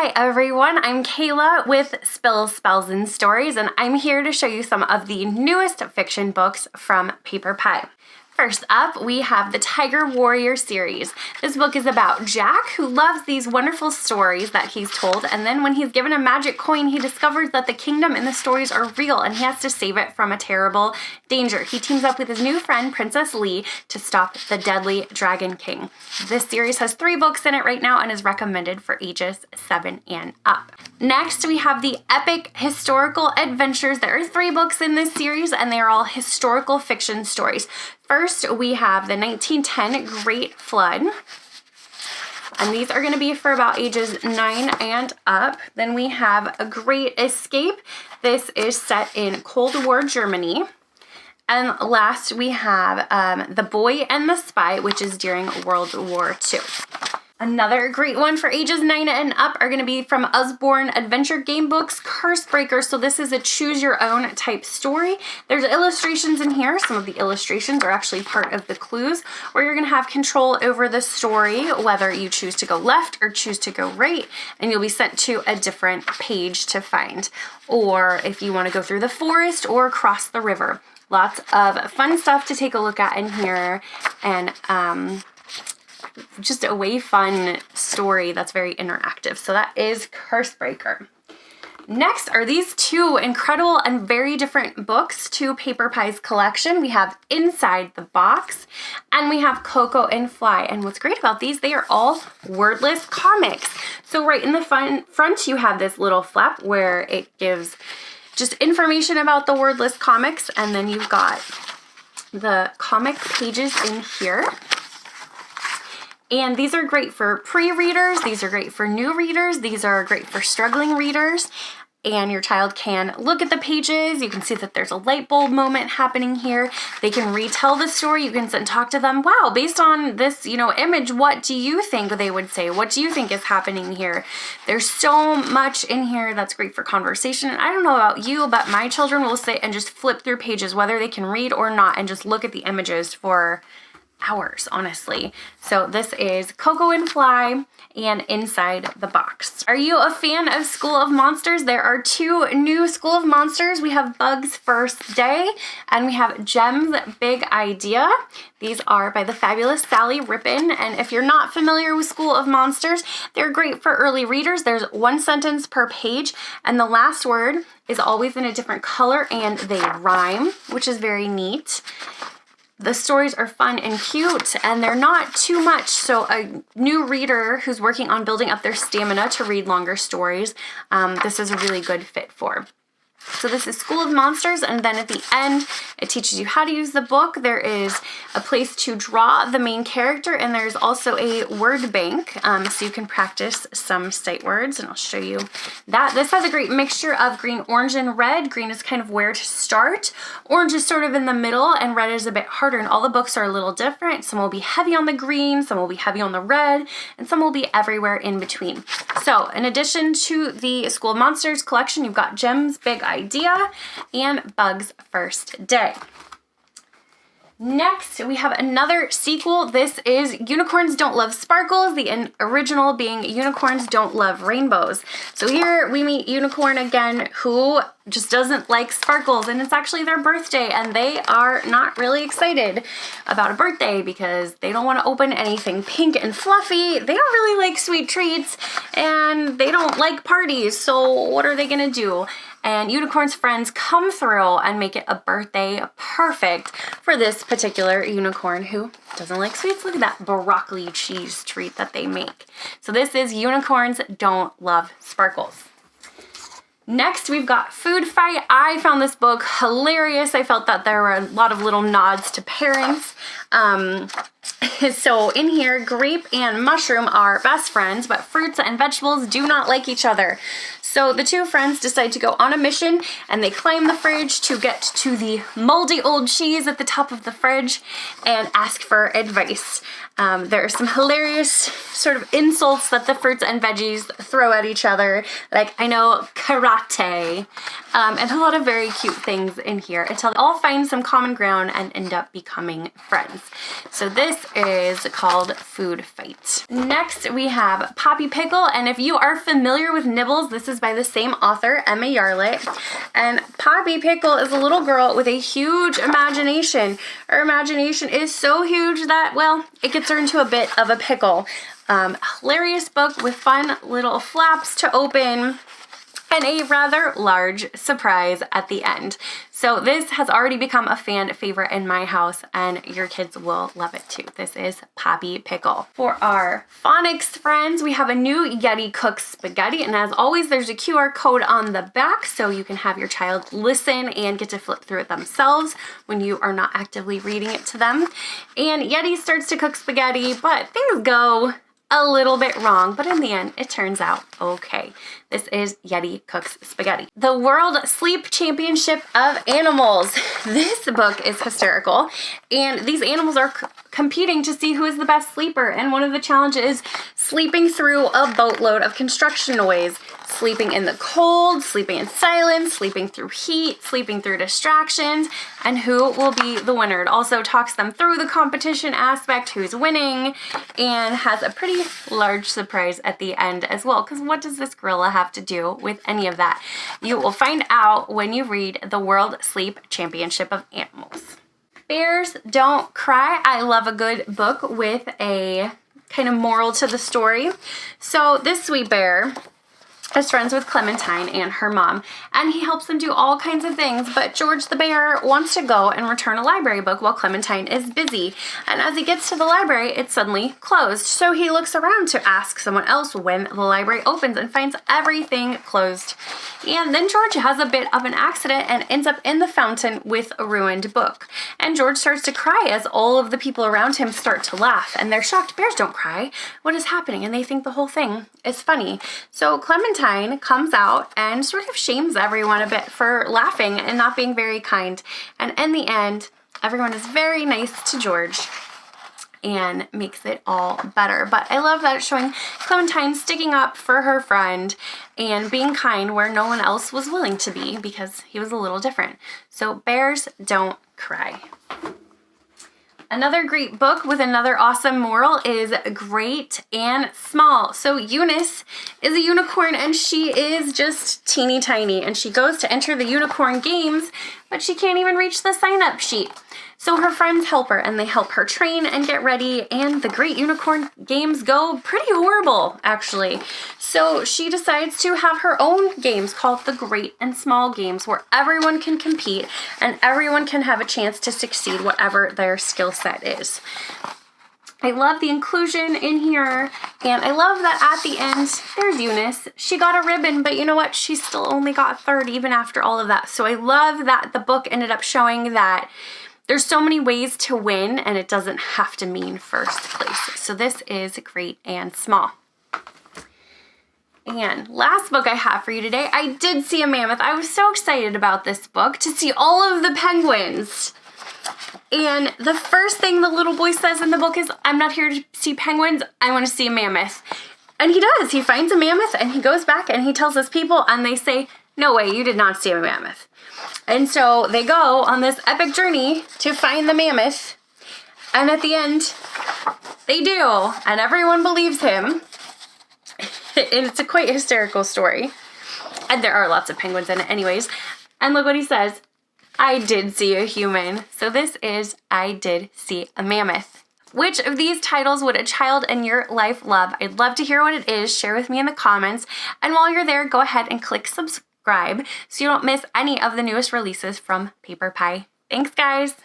Hi everyone, I'm Kayla with Spills, Spells, and Stories, and I'm here to show you some of the newest fiction books from PaperPie. First up, we have the Tiger Warrior series. This book is about Jack, who loves these wonderful stories that he's told, and then when he's given a magic coin, he discovers that the kingdom in the stories are real, and he has to save it from a terrible danger. He teams up with his new friend, Princess Lee, to stop the deadly Dragon King. This series has 3 books in it right now and is recommended for ages 7 and up. Next, we have the Epic Historical Adventures. There are 3 books in this series, and they are all historical fiction stories. First, we have the 1910 Great Flood, and these are going to be for about ages 9 and up. Then we have A Great Escape. This is set in Cold War Germany. And last, we have The Boy and the Spy, which is during World War II. Another great one for ages 9 and up are going to be from Usborne Adventure Gamebooks, Cursebreaker. So this is a choose your own type story. There's illustrations in here. Some of the illustrations are actually part of the clues, where you're going to have control over the story, whether you choose to go left or choose to go right, and you'll be sent to a different page to find. Or if you want to go through the forest or cross the river. Lots of fun stuff to take a look at in here, and just a way fun story that's very interactive. So that is Cursebreaker. Next are these 2 incredible and very different books to PaperPie's collection. We have Inside the Box, and we have Coco and Fly. And what's great about these, they are all wordless comics. So right in the front, you have this little flap where it gives just information about the wordless comics, and then you've got the comic pages in here. And these are great for pre-readers, these are great for new readers, these are great for struggling readers, and your child can look at the pages. You can see that there's a light bulb moment happening here. They can retell the story. You can sit and talk to them. Wow, based on this, image, what do you think they would say? What do you think is happening here? There's so much in here that's great for conversation. And I don't know about you, but my children will sit and just flip through pages, whether they can read or not, and just look at the images for hours, honestly. So this is Coco and Fly and Inside the Box. Are you a fan of School of Monsters? There are 2 new School of Monsters. We have Bug's First Day, and we have Jem's Big Idea. These are by the fabulous Sally Rippin, and if you're not familiar with School of Monsters, they're great for early readers. There's 1 sentence per page, and the last word is always in a different color, and they rhyme, which is very neat. The stories are fun and cute, and they're not too much, so a new reader who's working on building up their stamina to read longer stories, this is a really good fit for. So this is School of Monsters, and then at the end, it teaches you how to use the book. There is a place to draw the main character, and there's also a word bank, so you can practice some sight words, and I'll show you that. This has a great mixture of green, orange, and red. Green is kind of where to start. Orange is sort of in the middle, and red is a bit harder, and all the books are a little different. Some will be heavy on the green, some will be heavy on the red, and some will be everywhere in between. So in addition to the School of Monsters collection, you've got Jem's Big Idea and Bug's First Day. Next, we have another sequel. This is Unicorns Don't Love Sparkles, the original being Unicorns Don't Love Rainbows. So here we meet Unicorn again, who just doesn't like sparkles, and it's actually their birthday, and they are not really excited about a birthday because they don't want to open anything pink and fluffy. They don't really like sweet treats, and they don't like parties, so what are they gonna do? And Unicorn's friends come through and make it a birthday perfect for this particular unicorn who doesn't like sweets. Look at that broccoli cheese treat that they make. So this is Unicorns Don't Love Sparkles. Next, we've got Food Fight. I found this book hilarious. I felt that there were a lot of little nods to parents. So in here, grape and mushroom are best friends, but fruits and vegetables do not like each other. So the 2 friends decide to go on a mission, and they climb the fridge to get to the moldy old cheese at the top of the fridge and ask for advice. There are some hilarious sort of insults that the fruits and veggies throw at each other, like, I know, karate, and a lot of very cute things in here until they all find some common ground and end up becoming friends. So this this is called Food Fight. Next, we have Poppy Pickle, and if you are familiar with Nibbles, this is by the same author, Emma Yarlett. And Poppy Pickle is a little girl with a huge imagination. Her imagination is so huge that, well, it gets her into a bit of a pickle. Hilarious book with fun little flaps to open and a rather large surprise at the end. So this has already become a fan favorite in my house, and your kids will love it too. This is Poppy Pickle. For our phonics friends, we have a new Yeti Cooks Spaghetti, and as always, there's a QR code on the back so you can have your child listen and get to flip through it themselves when you are not actively reading it to them. And Yeti starts to cook spaghetti, but things go a little bit wrong, but in the end, it turns out okay. This is Yeti Cooks Spaghetti. The World Sleep Championship of Animals. This book is hysterical, and these animals are competing to see who is the best sleeper, and one of the challenges is sleeping through a boatload of construction noise. Sleeping in the cold, sleeping in silence, sleeping through heat, sleeping through distractions, and who will be the winner. It also talks them through the competition aspect, who's winning, and has a pretty large surprise at the end as well, because what does this gorilla have to do with any of that? You will find out when you read The World Sleep Championship of Animals. Bears Don't Cry. I love a good book with a kind of moral to the story. So this sweet bear is friends with Clementine and her mom, and he helps them do all kinds of things, but George the bear wants to go and return a library book while Clementine is busy, and as he gets to the library, it's suddenly closed. So he looks around to ask someone else when the library opens and finds everything closed. And then George has a bit of an accident and ends up in the fountain with a ruined book. And George starts to cry as all of the people around him start to laugh, and they're shocked. Bears don't cry. What is happening? And they think the whole thing is funny. So Clementine comes out and sort of shames everyone a bit for laughing and not being very kind. And in the end, everyone is very nice to George and makes it all better. But I love that it's showing Clementine sticking up for her friend and being kind where no one else was willing to be because he was a little different. So Bears Don't Cry. Another great book with another awesome moral is Great and Small. So Eunice is a unicorn, and she is just teeny tiny, and she goes to enter the unicorn games, but she can't even reach the sign-up sheet. So her friends help her, and they help her train and get ready, and the Great Unicorn Games go pretty horrible, actually. So she decides to have her own games called the Great and Small Games, where everyone can compete and everyone can have a chance to succeed whatever their skill set is. I love the inclusion in here, and I love that at the end, there's Eunice. She got a ribbon, but you know what? She still only got third even after all of that. So I love that the book ended up showing that there's so many ways to win, and it doesn't have to mean first place. So this is Great and Small. And last book I have for you today, I did see a mammoth. I was so excited about this book to see all of the penguins. And the first thing the little boy says in the book is, I'm not here to see penguins, I want to see a mammoth. And he does. He finds a mammoth, and he goes back and he tells his people, and they say, no way, you did not see a mammoth. And so they go on this epic journey to find the mammoth, and at the end, they do, and everyone believes him. It's a quite hysterical story, and there are lots of penguins in it anyways. And look what he says, I did see a human. So this is I Did See a Mammoth. Which of these titles would a child in your life love? I'd love to hear what it is. Share with me in the comments. And while you're there, go ahead and click subscribe so you don't miss any of the newest releases from PaperPie. Thanks, guys.